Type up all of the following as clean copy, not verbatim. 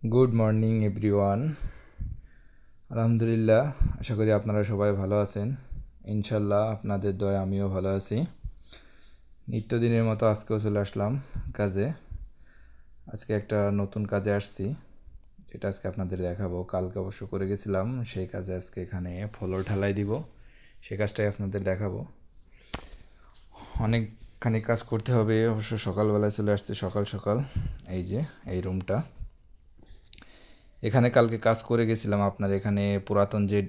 Good morning everyone. আলহামদুলিল্লাহ, আশা করি আপনারা সবাই ভালো আছেন। ইনশাল্লাহ আপনাদের দয়ায় আমিও ভালো আছি। নিত্যদিনের মতো আজকেও চলে আসলাম কাজে। আজকে একটা নতুন কাজে আসছি, যেটা আজকে আপনাদের দেখাবো। কালকে অবশ্য করে গেছিলাম সেই কাজে, আজকে এখানে ফ্লোর ঢালাই দিব, সেই কাজটাই আপনাদের দেখাবো। অনেকখানি কাজ করতে হবে, অবশ্য সকালবেলায় চলে আসছি সকাল সকাল। এই যে এই রুমটা, এখানে কালকে কাজ করে গেছিলাম। আপনার এখানে পুরাতন যে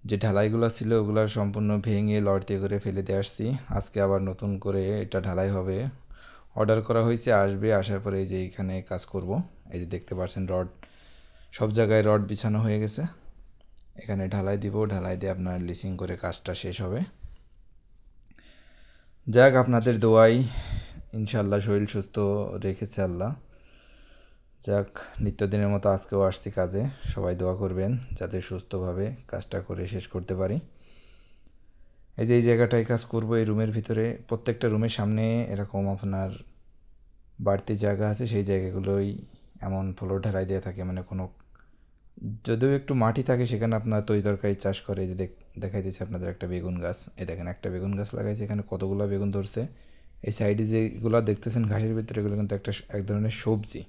যে ঢালাইগুলো ছিল ওগুলো সম্পূর্ণ ভেঙে লড় দিয়ে করে ফেলে দিয়ে আসছি। আজকে আবার নতুন করে এটা ঢালাই হবে, অর্ডার করা হয়েছে, আসবে। আসার পরে এই যে এইখানে কাজ করব। এই যে দেখতে পাচ্ছেন রড, সব জায়গায় রড বিছানো হয়ে গেছে। এখানে ঢালাই দিব, ঢালাই দিয়ে আপনার লিসিং করে কাজটা শেষ হবে। যাক, আপনাদের দোয়াই ইনশাল্লাহ শরীর সুস্থ রেখেছে আল্লাহ। যাক, নিত্যদিনের মতো আজকেও আসছি কাজে। সবাই দোয়া করবেন যাতে সুস্থভাবে কাজটা করে শেষ করতে পারি। এই যে এই জায়গাটায় কাজ করব, এই রুমের ভিতরে প্রত্যেকটা রুমের সামনে এরকম আপনার বাড়তি জায়গা আছে, সেই জায়গাগুলোই এমন ফ্লোর ঢালাই দেওয়া থাকে। মানে কোনো যদিও একটু মাটি থাকে সেখানে আপনার তরিতরকারি চাষ করে। এই যে দেখাই দিচ্ছে আপনাদের একটা বেগুন গাছ। এই দেখেন, একটা বেগুন গাছ লাগাইছে, এখানে কতগুলো বেগুন ধরছে। এই সাইডে যেগুলো দেখতেছেন ঘাসের ভিতরে, এগুলো কিন্তু এক ধরনের সবজি।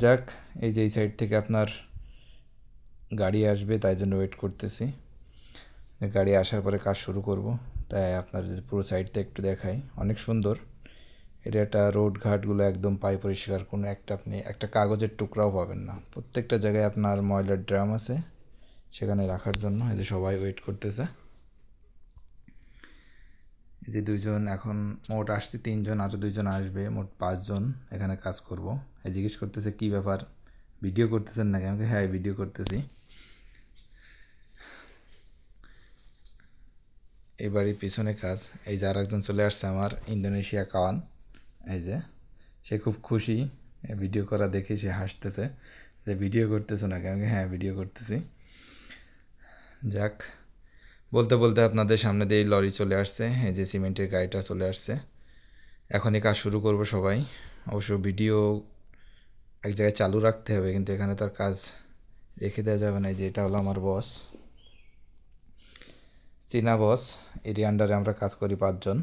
যাক, এই যে এই সাইড থেকে আপনার গাড়ি আসবে, তাই জন্য ওয়েট করতেছি। গাড়ি আসার পরে কাজ শুরু করব। তাই আপনার পুরো সাইডটা একটু দেখাই, অনেক সুন্দর এরিয়াটা। রোড ঘাটগুলো একদম পাই পরিষ্কার, কোনো একটা আপনি একটা কাগজের টুকরাও পাবেন না। প্রত্যেকটা জায়গায় আপনার ময়লার ড্রাম আছে সেখানে রাখার জন্য। এই যে সবাই ওয়েট করতেছে। এই যে দুইজন, এখন মোট আসছে তিনজন, আরও দুইজন আসবে, মোট 5 জন এখানে কাজ করব। এই জিজ্ঞেস করতেছে কী ব্যাপার, ভিডিও করতেছেন নাকি? আমাকে হ্যাঁ, ভিডিও করতেছি। এই বাড়ির পিছনে কাজ। এই যে আর একজন চলে আসছে আমার, ইন্দোনেশিয়া কাওয়ান। এই যে সে খুব খুশি ভিডিও করা দেখে, সে হাসতেছে যে ভিডিও করতেছে নাকি? আমি হ্যাঁ, ভিডিও করতেছি। যাক, বলতে বলতে আপনাদের সামনে দিয়ে লরি চলে আসছে। এই যে সিমেন্টের গাড়িটা চলে আসছে। এখনই কাজ শুরু করব সবাই। অবশ্য ভিডিও এক জায়গায় চালু রাখতে হবে, কিন্তু এখানে তার কাজ রেখে দেওয়া যাবে না। যে এটা হলো আমার বস, চীনা বস। এরই আন্ডারে আমরা কাজ করি 5 জন,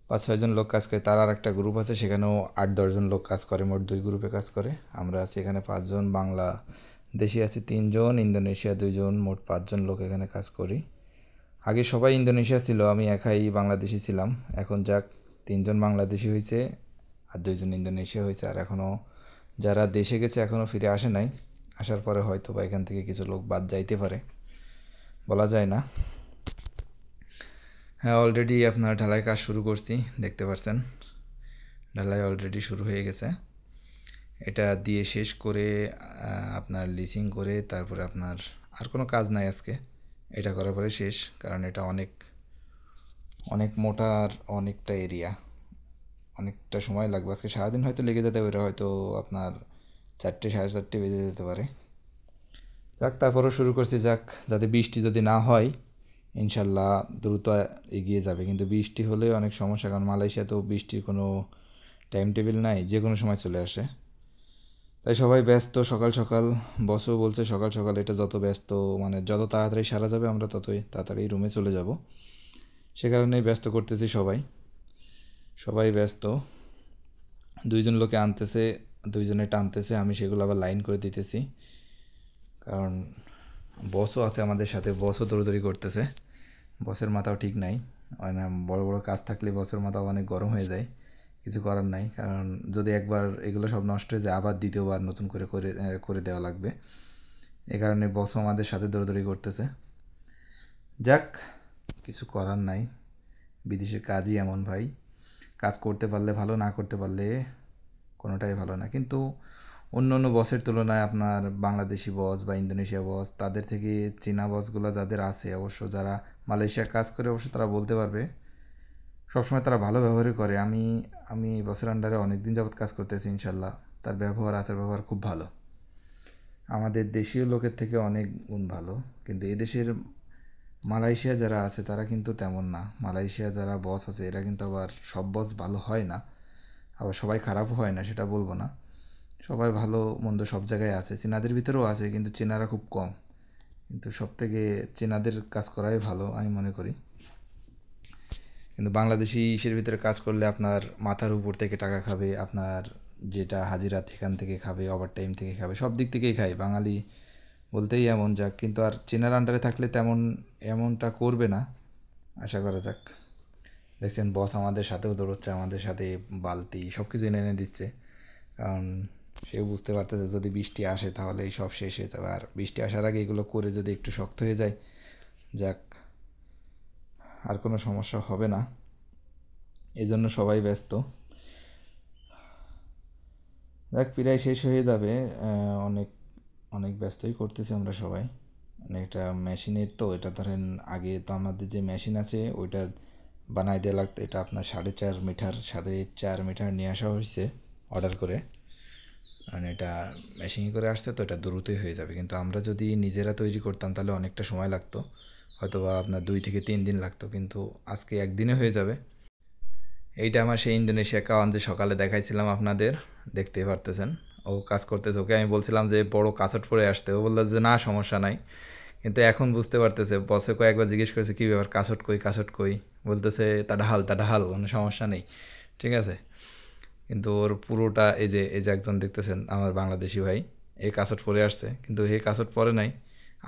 5-6 জন লোক কাজ করে। তার আর একটা গ্রুপ আছে, সেখানেও 8-10 জন লোক কাজ করে। মোট 2 গ্রুপে কাজ করে। আমরা আছি এখানে 5 জন, বাংলাদেশি আছি 3 জন, ইন্দোনেশিয়া 2 জন, মোট 5 জন লোক এখানে কাজ করি। আগে সবাই ইন্দোনেশিয়া ছিল, আমি একাই বাংলাদেশি ছিলাম। এখন যাক, 3 জন বাংলাদেশি হয়েছে আর 2 জন ইন্দোনেশিয়া হয়েছে। আর এখনও যারা দেশে গেছে এখনও ফিরে আসে নাই। আসার পরে হয়তো বা এখান থেকে কিছু লোক বাদ যাইতে পারে, বলা যায় না। হ্যাঁ, অলরেডি আপনার ঢালাই কাজ শুরু করছি, দেখতে পাচ্ছেন ঢালাই অলরেডি শুরু হয়ে গেছে। এটা দিয়ে শেষ করে আপনার লিসিং করে তারপরে আপনার আর কোনো কাজ নাই আজকে। এটা করার পরে শেষ, কারণ এটা অনেক অনেক মোটা আর অনেকটা এরিয়া, অনেকটা সময় লাগবে। আজকে সারাদিন হয়তো লেগে যেতে পারে, হয়তো আপনার 4টে 4:30 বেজে যেতে পারে। যাক, তারপরেও শুরু করছি। যাক, যাতে বৃষ্টি যদি না হয়, ইনশাল্লাহ দ্রুত এগিয়ে যাবে। কিন্তু বৃষ্টি হলে অনেক সমস্যা, কারণ মালয়েশিয়া তো বৃষ্টির কোনো টাইম টেবিল নাই, যে কোনো সময় চলে আসে। তাই সবাই ব্যস্ত সকাল সকাল। বসও বলছে সকাল সকাল এটা যত ব্যস্ত, মানে যত তাড়াতাড়ি সারা যাবে আমরা ততই তাড়াতাড়ি রুমে চলে যাব। সে কারণেই ব্যস্ত করতেছি সবাই, সবাই ব্যস্ত। 2 জন লোকে আনতেছে, 2 জনে টানতেছে, আমি সেগুলো আবার লাইন করে দিতেছি। কারণ বসও আছে আমাদের সাথে, বসও দৌড়দৌড়ি করতেছে। বসের মাথাও ঠিক নাই, মানে বড় বড় কাজ থাকলে বসের মাথা অনেক গরম হয়ে যায়। কিছু করার নাই, কারণ যদি একবার এগুলো সব নষ্ট হয়ে যায়, আবার দ্বিতীয়বার নতুন করে করে করে দেওয়া লাগবে। এ কারণে বসও আমাদের সাথে দৌড়দৌড়ি করতেছে। যাক, কিছু করার নাই, বিদেশের কাজই এমন ভাই। কাজ করতে পারলে ভালো, না করতে পারলে কোনোটাই ভালো না। কিন্তু অন্য অন্য বসের তুলনায় আপনার বাংলাদেশি বস বা ইন্দোনেশিয়া বস, তাদের থেকে চীনা বসগুলো যাদের আছে, অবশ্য যারা মালয়েশিয়া কাজ করে, অবশ্য তারা বলতে পারবে সবসময় তারা ভালো ব্যবহারই করে। আমি এই বসের আন্ডারে অনেক দিন যাবৎ কাজ করতেছি, ইনশাল্লাহ তার ব্যবহার, আচার ব্যবহার খুব ভালো, আমাদের দেশীয় লোকের থেকে অনেক গুণ ভালো। কিন্তু এদেশের মালয়েশিয়া যারা আছে তারা কিন্তু তেমন না। মালয়েশিয়া যারা বস আছে এরা কিন্তু আবার সব বস ভালো হয় না, আবার সবাই খারাপও হয় না, সেটা বলবো না। সবাই ভালো মন্দ সব জায়গায় আছে, চীনাদের ভিতরেও আছে, কিন্তু চীনারা খুব কম। কিন্তু সব থেকে চীনাদের কাজ করাই ভালো আমি মনে করি। কিন্তু বাংলাদেশি ইসের ভিতরে কাজ করলে আপনার মাথার উপর থেকে টাকা খাবে, আপনার যেটা হাজিরা সেখান থেকে খাবে, ওভার টাইম থেকে খাবে, সব দিক থেকেই খায় বাঙালি বলতেই এমন যাক। কিন্তু আর চীনার আন্ডারে থাকলে এমনটা করবে না, আশা করা যাক। দেখছেন বস আমাদের সাথেও দৌড়চ্ছে, আমাদের সাথে বালতি সব কিছু এনে এনে দিচ্ছে, কারণ সে বুঝতে পারতেছে যদি বৃষ্টি আসে তাহলে এই সব শেষ হয়ে যাবে। আর বৃষ্টি আসার আগে এগুলো করে যদি একটু শক্ত হয়ে যায়, যাক, আর কোনো সমস্যা হবে না। এই জন্য সবাই ব্যস্ত। দেখ প্রায় শেষ হয়ে যাবে, অনেক অনেক ব্যস্তই করতেছি আমরা সবাই। এটা মেশিনের তো, এটা ধরেন আগে তো আমাদের যে মেশিন আছে ওইটা বানাই দেওয়া লাগতো। এটা আপনার 4.5 মিটার নিয়ে আসা হয়েছে অর্ডার করে, কারণ এটা মেশিন করে আসছে তো এটা দ্রুতই হয়ে যাবে। কিন্তু আমরা যদি নিজেরা তৈরি করতাম তাহলে অনেকটা সময় লাগতো, হয়তো বা আপনার 2 থেকে 3 দিন লাগতো, কিন্তু আজকে একদিনে হয়ে যাবে। এইটা আমার সেই ইন্দোনেশিয়া কাওয়ান যে সকালে দেখাইছিলাম আপনাদের, দেখতেই পারতেছেন ও কাজ করতেছে। ওকে আমি বলছিলাম যে বড় কাঁচট পরে আসতে, ও বললো যে না সমস্যা নাই। কিন্তু এখন বুঝতে পারতেছে, বসে কয়েকবার জিজ্ঞেস করেছে কী ব্যাপার, কাঁচট কই, বলতেছে তাটা হাল কোনো সমস্যা নেই, ঠিক আছে। কিন্তু ওর পুরোটা এই যে একজন দেখতেছেন আমার বাংলাদেশি ভাই, এই কাঁচট পরে আসছে, কিন্তু এই কাঁচট পরে নাই।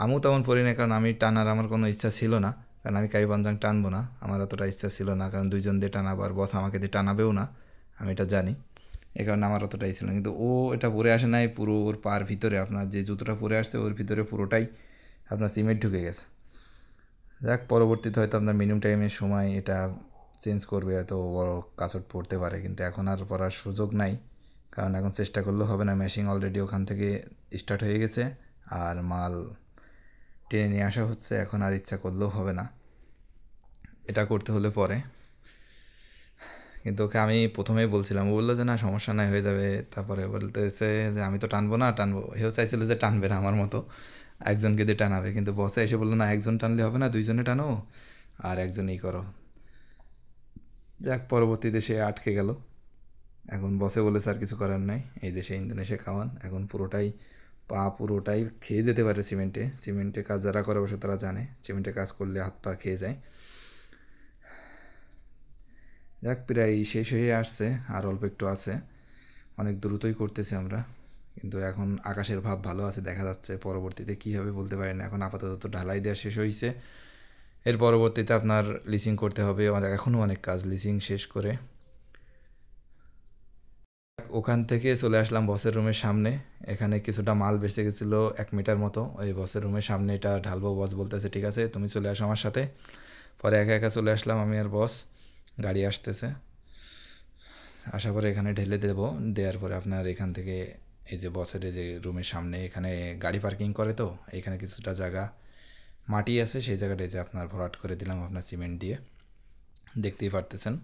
আমিও তেমন পরি না, কারণ আমি টানার আমার কোনো ইচ্ছা ছিল না, কারণ আমি কাই পাঞ্জাং টানবো না, আমার অতটা ইচ্ছা ছিল না, কারণ দুইজন দিয়ে টানাবো আর বস আমাকে দিয়ে টানাবেও না, আমি এটা জানি। এই কারণে আমার অতটাই ছিল না। কিন্তু ও এটা পরে আসে নাই, পুরো ওর পার ভিতরে আপনার যে জুতোটা পরে আসছে ওর ভিতরে পুরোটাই আপনার সিমেন্ট ঢুকে গেছে। যাক, পরবর্তীতে হয়তো আপনার মিনিমাম টাইমের সময় এটা চেঞ্জ করবে, হয়তো বড় কাঁচট পড়তে পারে, কিন্তু এখন আর পড়ার সুযোগ নাই, কারণ এখন চেষ্টা করলেও হবে না। মেশিন অলরেডি ওখান থেকে স্টার্ট হয়ে গেছে আর মাল টেনে নিয়ে আসা হচ্ছে, এখন আর ইচ্ছা করলেও হবে না, এটা করতে হলে পরে। কিন্তু ওকে আমি প্রথমেই বলছিলাম, ও বললো যে না সমস্যা নাই হয়ে যাবে। তারপরে বলতেছে যে আমি তো টানবো না, হেও চাইছিল যে টানবে না আমার মতো, একজনকে দিয়ে টানাবে, কিন্তু বসে এসে বললো না একজন টানলে হবে না, দুইজনে টানো আর একজনই করো। যাক, পরবর্তীতে সে আটকে গেল। এখন বসে বলেছে আর কিছু করার নাই, এই দেশে ইন্দোনেশিয়া খাওয়ান এখন পুরোটাই খেয়ে যেতে পারে সিমেন্টে কাজ যারা করে অবশ্য তারা জানে, সিমেন্টে কাজ করলে হাত পা খেয়ে যায়। যাক, প্রায় শেষ হয়ে আসছে, আর অল্প একটু আছে, অনেক দ্রুতই করতেছি আমরা। কিন্তু এখন আকাশের ভাব ভালো আছে, দেখা যাচ্ছে পরবর্তীতে কী হবে বলতে পারি না। এখন আপাতত ঢালাই দেওয়া শেষ হয়েছে, এর পরবর্তীতে আপনার লিসিং করতে হবে, এখনও অনেক কাজ। লিসিং শেষ করে ওখান থেকে চলে আসলাম বসের রুমের সামনে। এখানে কিছুটা মাল বেঁচে গেছিলো 1 মিটার মতো, ওই বসের রুমের সামনে এটা ঢালবো। বস বলতেছে ঠিক আছে তুমি চলে আসো আমার সাথে। পরে একা একা চলে আসলাম আমি আর বস, গাড়ি আসতেছে, আসার পরে এখানে ঢেলে দেবো। দেওয়ার পরে আপনার এখান থেকে এই যে বসের এই যে রুমের সামনে এখানে গাড়ি পার্কিং করে, তো এখানে কিছুটা জায়গা মাটি আছে, সেই জায়গাটায় যে আপনার ভরাট করে দিলাম আপনার সিমেন্ট দিয়ে, দেখতেই পারতেছেন।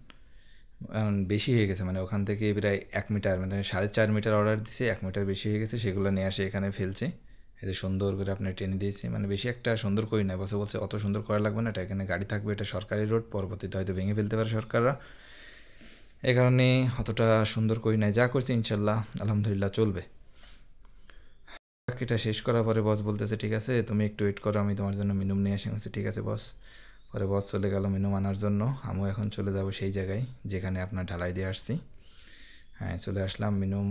বেশি হয়ে গেছে, মানে ওখান থেকে প্রায় 1 মিটার, মানে 4.5 মিটার অর্ডার দিছে, 1 মিটার বেশি হয়ে গেছে, সেগুলো নিয়ে আসে এখানে ফেলছে। এই যে সুন্দর করে আপনার টেনে দিয়েছি, মানে বেশি একটা সুন্দর করি না। বসে বলছে অত সুন্দর করা লাগবে না, এটা এখানে গাড়ি থাকবে, এটা সরকারি রোড, পরবর্তীতে হয়তো ভেঙে ফেলতে পারে সরকাররা, এই কারণে অতটা সুন্দর করি নাই। যা করছি ইনশাল্লাহ আলহামদুলিল্লাহ চলবে। এটা শেষ করার পরে বস বলতেছে ঠিক আছে তুমি একটু ওয়েট করো, আমি তোমার জন্য মিনুম নিয়ে আসি। বলছি ঠিক আছে বস। পরে বস চলে গেল মিনুম আনার জন্য, আমিও এখন চলে যাব সেই জায়গায় যেখানে আপনার ঢালাই দিয়ে আসছি। হ্যাঁ, চলে আসলাম। মিনুম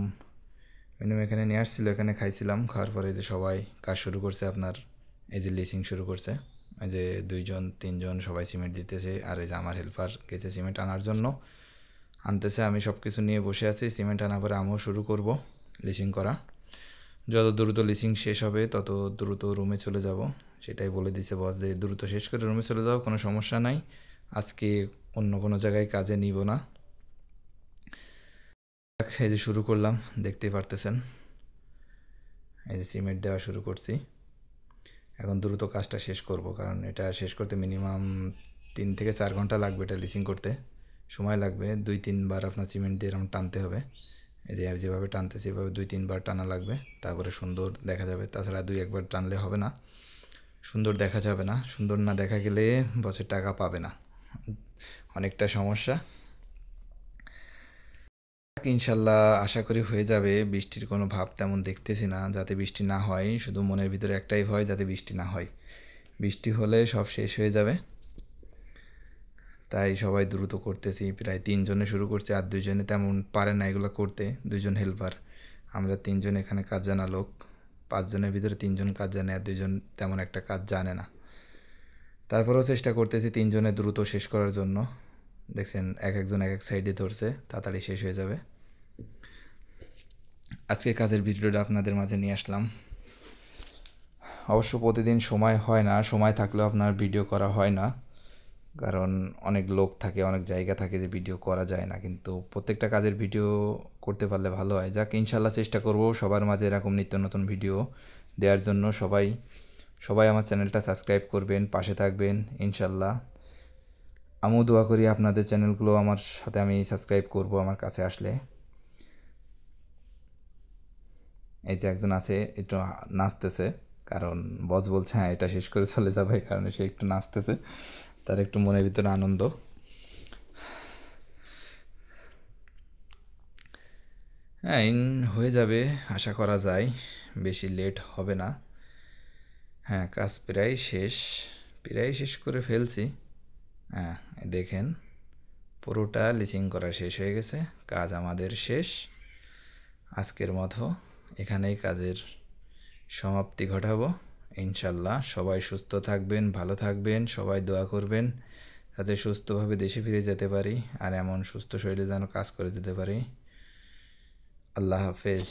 এখানে নিয়ে আসছিল, এখানে খাইছিলাম। খাওয়ার পরে যে সবাই কাজ শুরু করছে আপনার, এই যে লিসিং শুরু করছে। এই যে 2-3 জন সবাই সিমেন্ট দিতেছে, আর এই যে আমার হেল্পার গেছে সিমেন্ট আনার জন্য, আনতেছে। আমি সব কিছু নিয়ে বসে আছি, সিমেন্ট আনার পরে আমিও শুরু করব লিসিং করা। যত দ্রুত লিসিং শেষ হবে তত দ্রুত রুমে চলে যাব, সেটাই বলে দিছে বস যে দ্রুত শেষ করে রুমে চলে যাও, কোনো সমস্যা নাই, আজকে অন্য কোনো জায়গায় কাজে নিব না। এই যে শুরু করলাম, দেখতেই পারতেছেন, এই যে সিমেন্ট দেওয়া শুরু করছি। এখন দ্রুত কাজটা শেষ করব, কারণ এটা শেষ করতে মিনিমাম 3 থেকে 4 ঘন্টা লাগবে। এটা লিসিং করতে সময় লাগবে, 2-3 বার আপনার সিমেন্ট দিয়ে এরকম টানতে হবে। এই যে যেভাবে টানতেছি এভাবে 2-3 বার টানা লাগবে, তারপরে সুন্দর দেখা যাবে। তাছাড়া 2-1 বার টানলে হবে না, সুন্দর দেখা যাবে না। সুন্দর না দেখা গেলে বসের টাকা পাবে না, অনেকটা সমস্যা। ইনশাল্লাহ আশা করি হয়ে যাবে। বৃষ্টির কোনো ভাব তেমন দেখতেছি না, যাতে বৃষ্টি না হয়। শুধু মনের ভিতরে একটাই ভয়, যাতে বৃষ্টি না হয়। বৃষ্টি হলে সব শেষ হয়ে যাবে, তাই সবাই দ্রুত করতেছি। প্রায় 3 জনে শুরু করছে, আর 2 জনে তেমন পারে না এগুলো করতে। 2 জন হেল্পার, আমরা 3 জন এখানে কাজ জানা লোক। 5 জনের ভিতরে 3 জন কাজ জানে, আর 2 জন তেমন একটা কাজ জানে না। তারপরেও চেষ্টা করতেছি 3 জনে দ্রুত শেষ করার জন্য। দেখছেন একজন এক এক সাইডে ধরছে, তাড়াতাড়ি শেষ হয়ে যাবে। আজকে কাজের ভিডিওটা আপনাদের মাঝে নিয়ে আসলাম। অবশ্য প্রতিদিন সময় হয় না, সময় থাকলেও আপনার ভিডিও করা হয় না, কারণ অনেক লোক থাকে, অনেক জায়গা থাকে যে ভিডিও করা যায় না। কিন্তু প্রত্যেকটা কাজের ভিডিও করতে পারলে ভালো হয়। যাক, ইনশাল্লাহ চেষ্টা করব সবার মাঝে এরকম নিত্য নতুন ভিডিও দেওয়ার জন্য। সবাই আমার চ্যানেলটা সাবস্ক্রাইব করবেন, পাশে থাকবেন ইনশাল্লাহ। আমিও দোয়া করি আপনাদের চ্যানেলগুলো আমার সাথে আমি সাবস্ক্রাইব করব আমার কাছে আসলে। এই যে একজন আছে একটু নাচতেছে, কারণ বস বলছে হ্যাঁ এটা শেষ করে চলে যাবে, এই কারণে সে একটু নাচতেছে, তার একটু মনের ভিতরে আনন্দ। হ্যাঁ, হয়ে যাবে আশা করা যায়, বেশি লেট হবে না। হ্যাঁ, কাজ প্রায় শেষ করে ফেলছি। হ্যাঁ, দেখেন পুরোটা লিচিং করা শেষ হয়ে গেছে, কাজ আমাদের শেষ। আজকের মতো এখানেই কাজের সমাপ্তি ঘটাবো ইনশাল্লাহ। সবাই সুস্থ থাকবেন, ভালো থাকবেন, সবাই দোয়া করবেন যাতে সুস্থভাবে দেশে ফিরে যেতে পারি, আর এমন সুস্থ শরীরে যেন কাজ করে দিতে পারি। আল্লাহ হাফেজ।